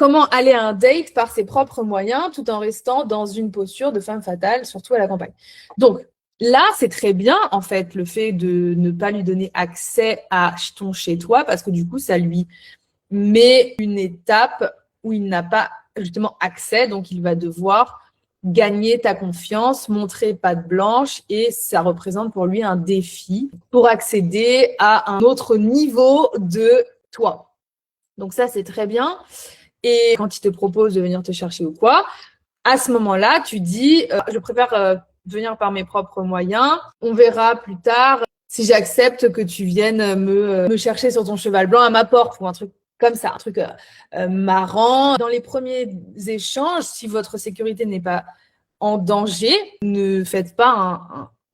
comment aller à un date par ses propres moyens tout en restant dans une posture de femme fatale, surtout à la campagne. Donc, là, c'est très bien, en fait, le fait de ne pas lui donner accès à ton chez-toi, parce que du coup, ça lui met une étape où il n'a pas justement accès, donc il va devoir gagner ta confiance, montrer patte blanche, et ça représente pour lui un défi pour accéder à un autre niveau de toi. Donc ça, c'est très bien. Et quand il te propose de venir te chercher ou quoi, à ce moment-là, tu dis je préfère venir par mes propres moyens. On verra plus tard si j'accepte que tu viennes me chercher sur ton cheval blanc à ma porte ou un truc comme ça, un truc marrant. Dans les premiers échanges, si votre sécurité n'est pas en danger, ne faites pas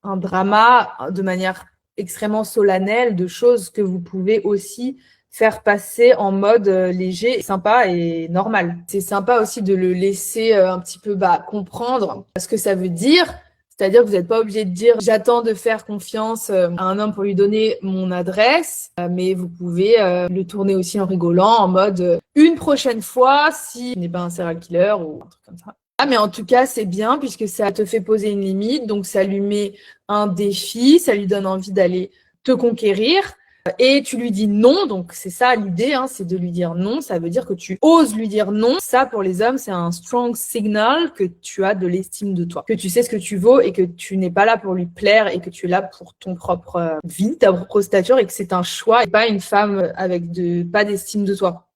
un drama de manière extrêmement solennelle de choses que vous pouvez aussi faire passer en mode léger, sympa et normal. C'est sympa aussi de le laisser un petit peu comprendre ce que ça veut dire. C'est-à-dire que vous n'êtes pas obligé de dire j'attends de faire confiance à un homme pour lui donner mon adresse, mais vous pouvez le tourner aussi en rigolant, en mode une prochaine fois si il n'est pas un serial killer ou un truc comme ça. Ah, mais en tout cas, c'est bien puisque ça te fait poser une limite, donc ça lui met un défi, ça lui donne envie d'aller te conquérir. Et tu lui dis non, donc c'est ça l'idée, hein, c'est de lui dire non, ça veut dire que tu oses lui dire non. Ça, pour les hommes, c'est un strong signal que tu as de l'estime de toi, que tu sais ce que tu vaux et que tu n'es pas là pour lui plaire et que tu es là pour ton propre vie, ta propre stature et que c'est un choix et pas une femme avec pas d'estime de toi.